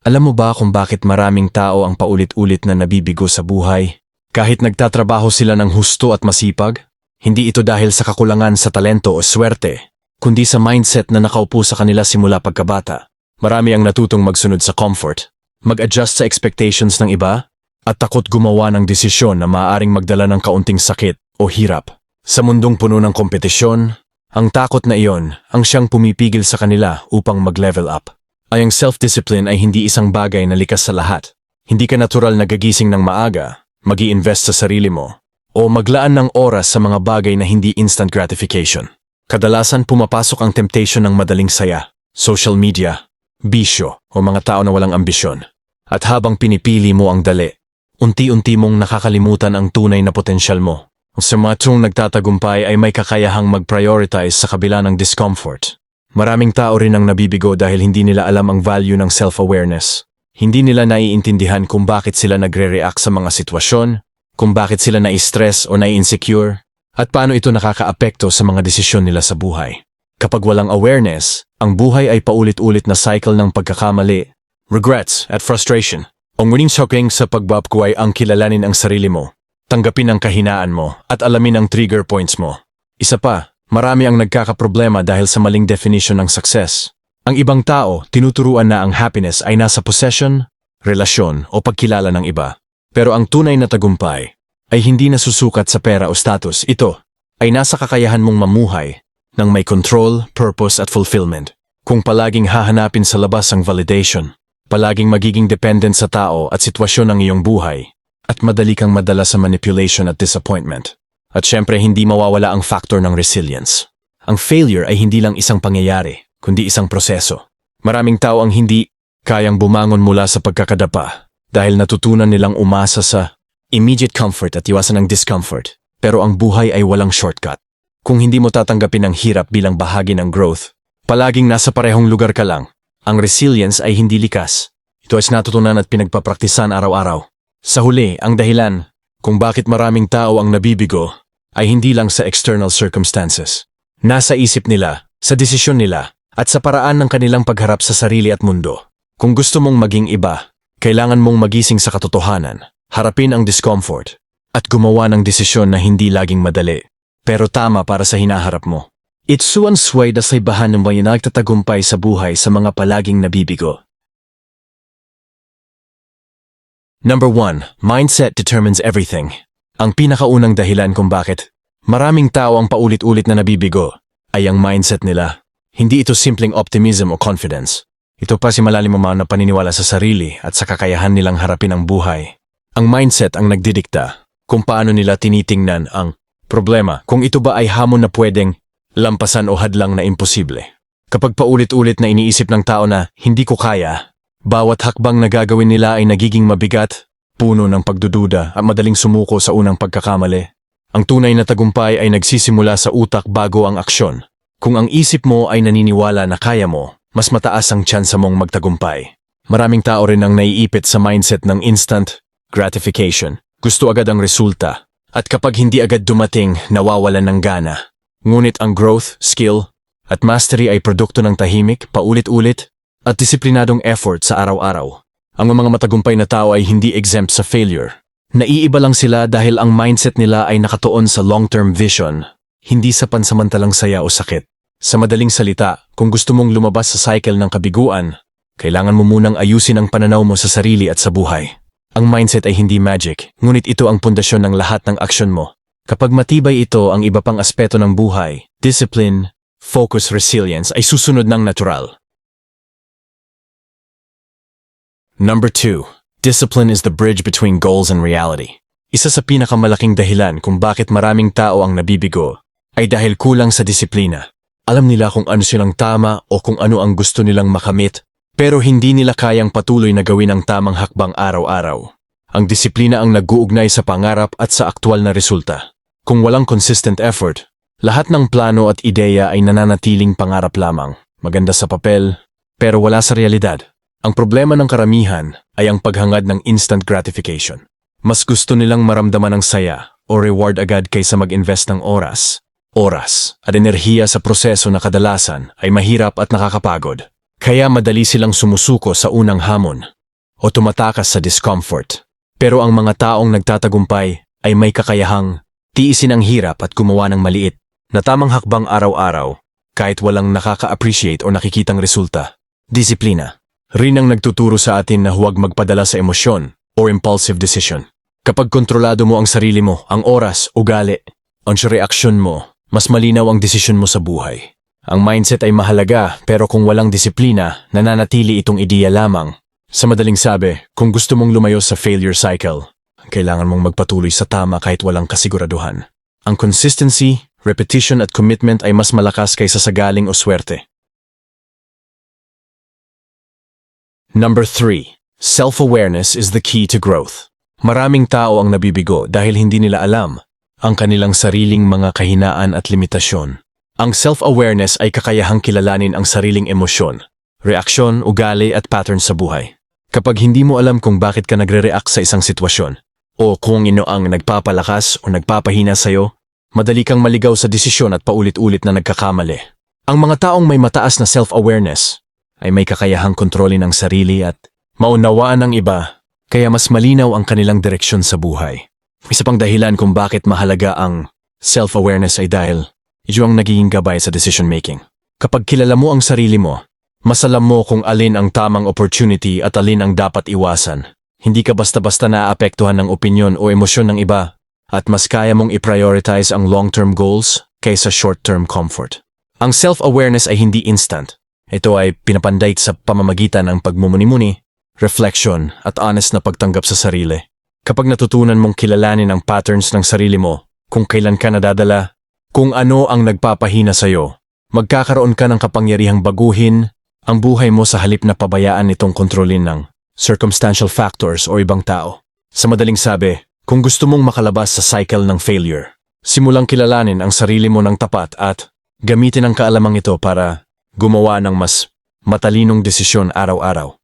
Alam mo ba kung bakit maraming tao ang paulit-ulit na nabibigo sa buhay? Kahit nagtatrabaho sila ng husto at masipag, hindi ito dahil sa kakulangan sa talento o swerte, kundi sa mindset na nakaupo sa kanila simula pagkabata. Marami ang natutong magsunod sa comfort, mag-adjust sa expectations ng iba, at takot gumawa ng desisyon na maaaring magdala ng kaunting sakit o hirap. Sa mundong puno ng kompetisyon, ang takot na iyon ang siyang pumipigil sa kanila upang mag-level up. Ang self-discipline ay hindi isang bagay na likas sa lahat. Hindi ka natural na gagising ng maaga, mag-i-invest sa sarili mo, o maglaan ng oras sa mga bagay na hindi instant gratification. Kadalasan pumapasok ang temptation ng madaling saya, social media, bisyo, o mga tao na walang ambisyon. At habang pinipili mo ang dali, unti-unti mong nakakalimutan ang tunay na potensyal mo. Sa mga taong nagtatagumpay ay may kakayahang mag-prioritize sa kabila ng discomfort. Maraming tao rin ang nabibigo dahil hindi nila alam ang value ng self-awareness. Hindi nila naiintindihan kung bakit sila nagre-react sa mga sitwasyon, kung bakit sila nai-stress o nai-insecure, at paano ito nakakaapekto sa mga desisyon nila sa buhay. Kapag walang awareness, ang buhay ay paulit-ulit na cycle ng pagkakamali, regrets at frustration. Ang ngunit shocking sa pagbabko ay ang kilalanin ang sarili mo, tanggapin ang kahinaan mo, at alamin ang trigger points mo. Isa pa, marami ang nagkakaproblema dahil sa maling definition ng success. Ang ibang tao, tinuturuan na ang happiness ay nasa possession, relasyon o pagkilala ng iba. Pero ang tunay na tagumpay ay hindi nasusukat sa pera o status. Ito ay nasa kakayahan mong mamuhay ng may control, purpose at fulfillment. Kung palaging hahanapin sa labas ang validation, palaging magiging dependent sa tao at sitwasyon ng iyong buhay, at madali kang madala sa manipulation at disappointment. At syempre hindi mawawala ang factor ng resilience. Ang failure ay hindi lang isang pangyayari, kundi isang proseso. Maraming tao ang hindi kayang bumangon mula sa pagkakadapa dahil natutunan nilang umasa sa immediate comfort at iwasan ng discomfort. Pero ang buhay ay walang shortcut. Kung hindi mo tatanggapin ang hirap bilang bahagi ng growth, palaging nasa parehong lugar ka lang. Ang resilience ay hindi likas. Ito ay natutunan at pinagpapraktisan araw-araw. Sa huli, ang dahilan kung bakit maraming tao ang nabibigo ay hindi lang sa external circumstances. Nasa isip nila, sa desisyon nila, at sa paraan ng kanilang pagharap sa sarili at mundo. Kung gusto mong maging iba, kailangan mong magising sa katotohanan, harapin ang discomfort, at gumawa ng desisyon na hindi laging madali, pero tama para sa hinaharap mo. Itsuan sway da sa ibahan ng mga nagtatagumpay sa buhay sa mga palaging nabibigo. Number 1. Mindset determines everything. Ang pinakaunang dahilan kung bakit maraming tao ang paulit-ulit na nabibigo ay ang mindset nila. Hindi ito simpleng optimism o confidence. Ito pa si malalim na paniniwala sa sarili at sa kakayahan nilang harapin ang buhay. Ang mindset ang nagdidikta kung paano nila tinitingnan ang problema, kung ito ba ay hamon na pwedeng lampasan o hadlang na imposible. Kapag paulit-ulit na iniisip ng tao na hindi ko kaya, bawat hakbang na gagawin nila ay nagiging mabigat, puno ng pagdududa at madaling sumuko sa unang pagkakamali. Ang tunay na tagumpay ay nagsisimula sa utak bago ang aksyon. Kung ang isip mo ay naniniwala na kaya mo, mas mataas ang tsansa mong magtagumpay. Maraming tao rin ang naiipit sa mindset ng instant gratification. Gusto agad ang resulta. At kapag hindi agad dumating, nawawalan ng gana. Ngunit ang growth, skill, at mastery ay produkto ng tahimik, paulit-ulit, at disiplinadong effort sa araw-araw. Ang mga matagumpay na tao ay hindi exempt sa failure. Naiiba lang sila dahil ang mindset nila ay nakatuon sa long-term vision, hindi sa pansamantalang saya o sakit. Sa madaling salita, kung gusto mong lumabas sa cycle ng kabiguan, kailangan mo munang ayusin ang pananaw mo sa sarili at sa buhay. Ang mindset ay hindi magic, ngunit ito ang pundasyon ng lahat ng aksyon mo. Kapag matibay ito, ang iba pang aspeto ng buhay, discipline, focus, resilience ay susunod ng natural. Number 2. Discipline is the bridge between goals and reality. Isa sa pinakamalaking dahilan kung bakit maraming tao ang nabibigo ay dahil kulang sa disiplina. Alam nila kung ano silang tama o kung ano ang gusto nilang makamit, pero hindi nila kayang patuloy na gawin ang tamang hakbang araw-araw. Ang disiplina ang nag-uugnay sa pangarap at sa aktwal na resulta. Kung walang consistent effort, lahat ng plano at ideya ay nananatiling pangarap lamang. Maganda sa papel, pero wala sa realidad. Ang problema ng karamihan ay ang paghangad ng instant gratification. Mas gusto nilang maramdaman ng saya o reward agad kaysa mag-invest ng oras at enerhiya sa proseso na kadalasan ay mahirap at nakakapagod. Kaya madali silang sumusuko sa unang hamon. o tumatakas sa discomfort. Pero ang mga taong nagtatagumpay ay may kakayahang tiisin ang hirap at gumawa ng maliit na tamang hakbang araw-araw kahit walang nakaka-appreciate o nakikitang resulta. Disiplina rin ang nagtuturo sa atin na huwag magpadala sa emosyon o impulsive decision. Kapag kontrolado mo ang sarili mo, ang oras, ugali, ang reaksyon mo, mas malinaw ang desisyon mo sa buhay. Ang mindset ay mahalaga pero kung walang disiplina, nananatili itong ideya lamang. Sa madaling sabi, kung gusto mong lumayo sa failure cycle, kailangan mong magpatuloy sa tama kahit walang kasiguraduhan. Ang consistency, repetition at commitment ay mas malakas kaysa sa galing o swerte. Number 3. Self-awareness is the key to growth. Maraming tao ang nabibigo dahil hindi nila alam ang kanilang sariling mga kahinaan at limitasyon. Ang self-awareness ay kakayahang kilalanin ang sariling emosyon, reaksyon, ugali at pattern sa buhay. Kapag hindi mo alam kung bakit ka nagre-react sa isang sitwasyon o kung ino ang nagpapalakas o nagpapahina sa'yo, madali kang maligaw sa desisyon at paulit-ulit na nagkakamali. Ang mga taong may mataas na self-awareness ay may kakayahang kontrolin ang sarili at maunawaan ang iba, kaya mas malinaw ang kanilang direksyon sa buhay. Isa pang dahilan kung bakit mahalaga ang self-awareness ay dahil ito ang nagiging gabay sa decision-making. Kapag kilala mo ang sarili mo, mas alam mo kung alin ang tamang opportunity at alin ang dapat iwasan. Hindi ka basta-basta naaapektuhan ng opinyon o emosyon ng iba at mas kaya mong i-prioritize ang long-term goals kaysa short-term comfort. Ang self-awareness ay hindi instant. Ito ay pinapanday sa pamamagitan ng pagmumuni-muni, reflection at honest na pagtanggap sa sarili. Kapag natutunan mong kilalanin ang patterns ng sarili mo, kung kailan ka nadadala, kung ano ang nagpapahina sa'yo, magkakaroon ka ng kapangyarihang baguhin ang buhay mo sa halip na pabayaan itong kontrolin ng circumstantial factors o ibang tao. Sa madaling sabi, kung gusto mong makalabas sa cycle ng failure, simulang kilalanin ang sarili mo ng tapat at gamitin ang kaalamang ito para gumawa ng mas matalinong desisyon araw-araw.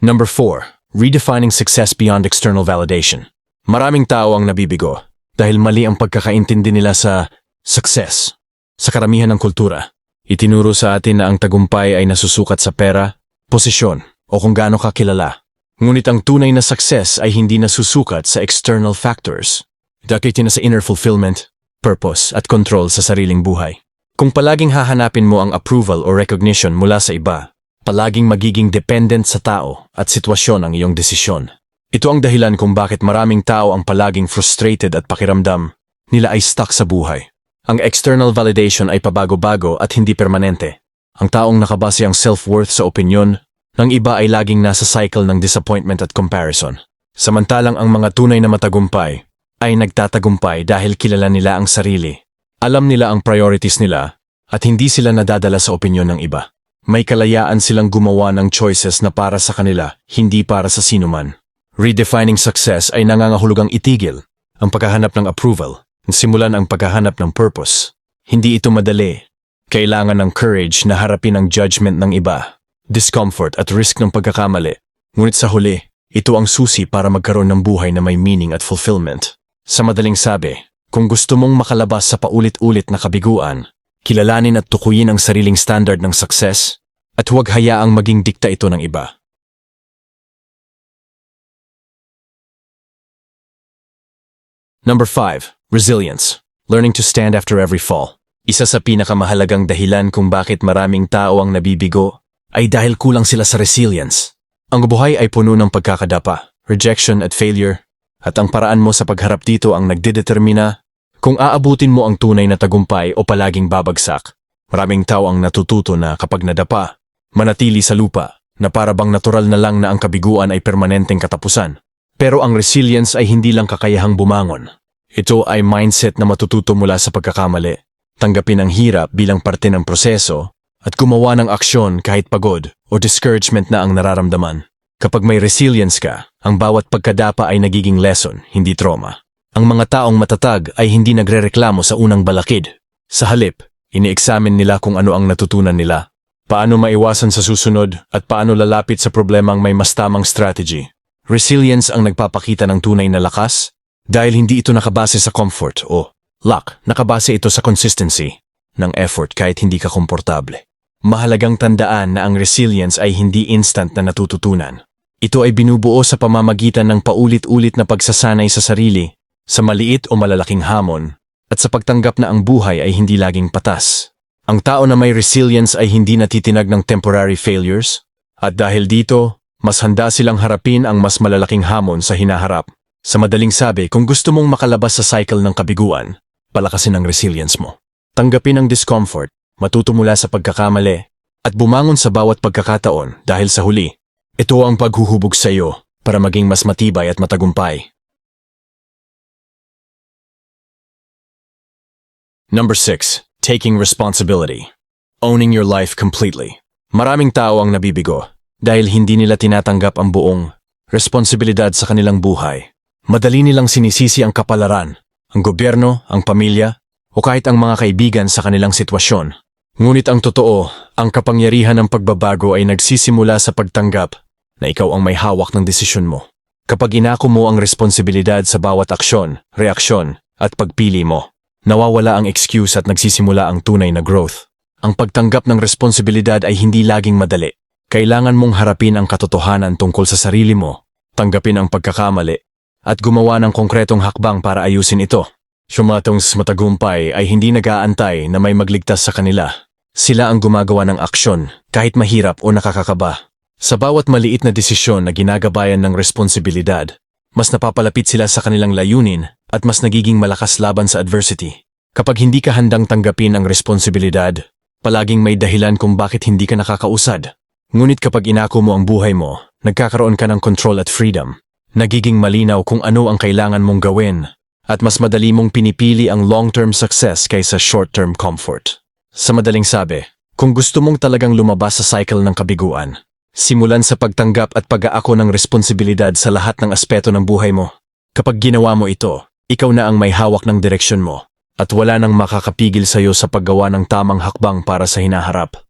Number 4. Redefining success beyond external validation. Maraming tao ang nabibigo dahil mali ang pagkakaintindi nila sa success. Sa karamihan ng kultura, itinuro sa atin na ang tagumpay ay nasusukat sa pera, posisyon, o kung gaano ka kilala. Ngunit ang tunay na success ay hindi nasusukat sa external factors. Dakitin na sa inner fulfillment, purpose, at control sa sariling buhay. Kung palaging hahanapin mo ang approval o recognition mula sa iba, palaging magiging dependent sa tao at sitwasyon ang iyong desisyon. Ito ang dahilan kung bakit maraming tao ang palaging frustrated at pakiramdam nila ay stuck sa buhay. Ang external validation ay pabago-bago at hindi permanente. Ang taong nakabase ang self-worth sa opinyon ng iba ay laging nasa cycle ng disappointment at comparison. Samantalang ang mga tunay na matagumpay ay nagtatagumpay dahil kilala nila ang sarili. Alam nila ang priorities nila at hindi sila nadadala sa opinyon ng iba. May kalayaan silang gumawa ng choices na para sa kanila, hindi para sa sinuman. Redefining success ay nangangahulugang itigil ang paghahanap ng approval, simulan ang paghahanap ng purpose. Hindi ito madali. Kailangan ng courage na harapin ang judgment ng iba, discomfort at risk ng pagkakamali. Ngunit sa huli, ito ang susi para magkaroon ng buhay na may meaning at fulfillment. Sa madaling sabi, kung gusto mong makalabas sa paulit-ulit na kabiguan, kilalanin at tukuyin ang sariling standard ng success at huwag hayaang maging dikta ito ng iba. Number 5. Resilience. Learning to stand after every fall. Isa sa pinakamahalagang dahilan kung bakit maraming tao ang nabibigo ay dahil kulang sila sa resilience. Ang buhay ay puno ng pagkakadapa, rejection at failure, at ang paraan mo sa pagharap dito ang nagdedetermina kung aabutin mo ang tunay na tagumpay o palaging babagsak. Maraming tao ang natututo na kapag nadapa, manatili sa lupa, na para bang natural na lang na ang kabiguan ay permanenteng katapusan. Pero ang resilience ay hindi lang kakayahang bumangon. Ito ay mindset na matututo mula sa pagkakamali, tanggapin ang hirap bilang parte ng proseso, at gumawa ng aksyon kahit pagod o discouragement na ang nararamdaman. Kapag may resilience ka, ang bawat pagkadapa ay nagiging lesson, hindi trauma. Ang mga taong matatag ay hindi nagrereklamo sa unang balakid. Sa halip, ini-examine nila kung ano ang natutunan nila, paano maiwasan sa susunod at paano lalapit sa problemang may mas tamang strategy. Resilience ang nagpapakita ng tunay na lakas dahil hindi ito nakabase sa comfort o luck, nakabase ito sa consistency ng effort kahit hindi ka komportable. Mahalagang tandaan na ang resilience ay hindi instant na natututunan. Ito ay binubuo sa pamamagitan ng paulit-ulit na pagsasanay sa sarili, sa maliit o malalaking hamon, at sa pagtanggap na ang buhay ay hindi laging patas. Ang tao na may resilience ay hindi natitinag ng temporary failures, at dahil dito, mas handa silang harapin ang mas malalaking hamon sa hinaharap. Sa madaling sabi, kung gusto mong makalabas sa cycle ng kabiguan, palakasin ang resilience mo. Tanggapin ang discomfort, matuto mula sa pagkakamali, at bumangon sa bawat pagkakataon dahil sa huli, ito ang paghuhubog sa iyo para maging mas matibay at matagumpay. Number 6. Taking responsibility. Owning your life completely. Maraming tao ang nabibigo dahil hindi nila tinatanggap ang buong responsibilidad sa kanilang buhay. Madali nilang sinisisi ang kapalaran, ang gobyerno, ang pamilya, o kahit ang mga kaibigan sa kanilang sitwasyon. Ngunit ang totoo, ang kapangyarihan ng pagbabago ay nagsisimula sa pagtanggap na ikaw ang may hawak ng desisyon mo. Kapag inako mo ang responsibilidad sa bawat aksyon, reaksyon, at pagpili mo, nawawala ang excuse at nagsisimula ang tunay na growth. Ang pagtanggap ng responsibilidad ay hindi laging madali. Kailangan mong harapin ang katotohanan tungkol sa sarili mo, tanggapin ang pagkakamali, at gumawa ng konkretong hakbang para ayusin ito. Sumatong matagumpay ay hindi nag-aantay na may magligtas sa kanila. Sila ang gumagawa ng aksyon, kahit mahirap o nakakakaba. Sa bawat maliit na desisyon na ginagabayan ng responsibilidad, mas napapalapit sila sa kanilang layunin at mas nagiging malakas laban sa adversity. Kapag hindi ka handang tanggapin ang responsibilidad, palaging may dahilan kung bakit hindi ka nakakausad. Ngunit kapag inako mo ang buhay mo, nagkakaroon ka ng control at freedom. Nagiging malinaw kung ano ang kailangan mong gawin at mas madali mong pinipili ang long-term success kaysa short-term comfort. Sa madaling sabi, kung gusto mong talagang lumabas sa cycle ng kabiguan, simulan sa pagtanggap at pag-aako ng responsibilidad sa lahat ng aspeto ng buhay mo. Kapag ginawa mo ito, ikaw na ang may hawak ng direksyon mo at wala nang makakapigil sa iyo sa paggawa ng tamang hakbang para sa hinaharap.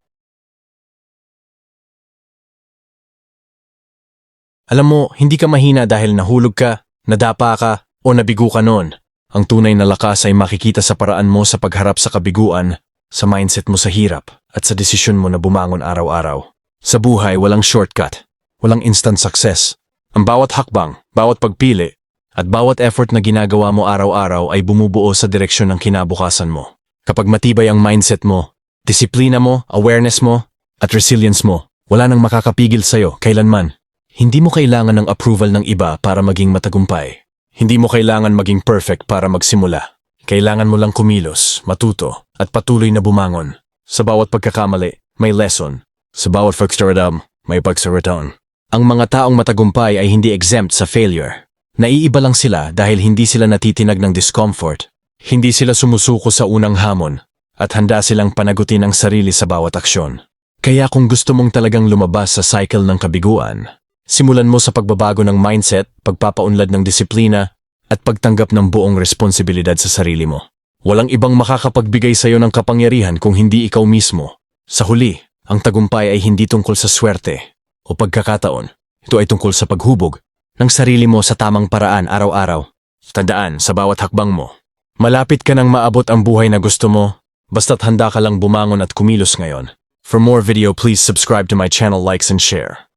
Alam mo, hindi ka mahina dahil nahulog ka, nadapa ka, o nabigo ka noon. Ang tunay na lakas ay makikita sa paraan mo sa pagharap sa kabiguan, sa mindset mo sa hirap, at sa desisyon mo na bumangon araw-araw. Sa buhay, walang shortcut, walang instant success. Ang bawat hakbang, bawat pagpili, at bawat effort na ginagawa mo araw-araw ay bumubuo sa direksyon ng kinabukasan mo. Kapag matibay ang mindset mo, disiplina mo, awareness mo, at resilience mo, wala nang makakapigil sa'yo kailanman. Hindi mo kailangan ng approval ng iba para maging matagumpay. Hindi mo kailangan maging perfect para magsimula. Kailangan mo lang kumilos, matuto, at patuloy na bumangon. Sa bawat pagkakamali, may lesson. Sa bawat pagsaradam, may pagsaraton. Ang mga taong matagumpay ay hindi exempt sa failure. Naiiba lang sila dahil hindi sila natitinag ng discomfort. Hindi sila sumusuko sa unang hamon, at handa silang panagutin ang sarili sa bawat aksyon. Kaya kung gusto mong talagang lumabas sa cycle ng kabiguan, simulan mo sa pagbabago ng mindset, pagpapaunlad ng disiplina, at pagtanggap ng buong responsibilidad sa sarili mo. Walang ibang makakapagbigay sa iyo ng kapangyarihan kung hindi ikaw mismo. Sa huli, ang tagumpay ay hindi tungkol sa swerte o pagkakataon. Ito ay tungkol sa paghubog ng sarili mo sa tamang paraan araw-araw. Tandaan sa bawat hakbang mo. Malapit ka nang maabot ang buhay na gusto mo, basta't handa ka lang bumangon at kumilos ngayon. For more video, please subscribe to my channel, likes and share.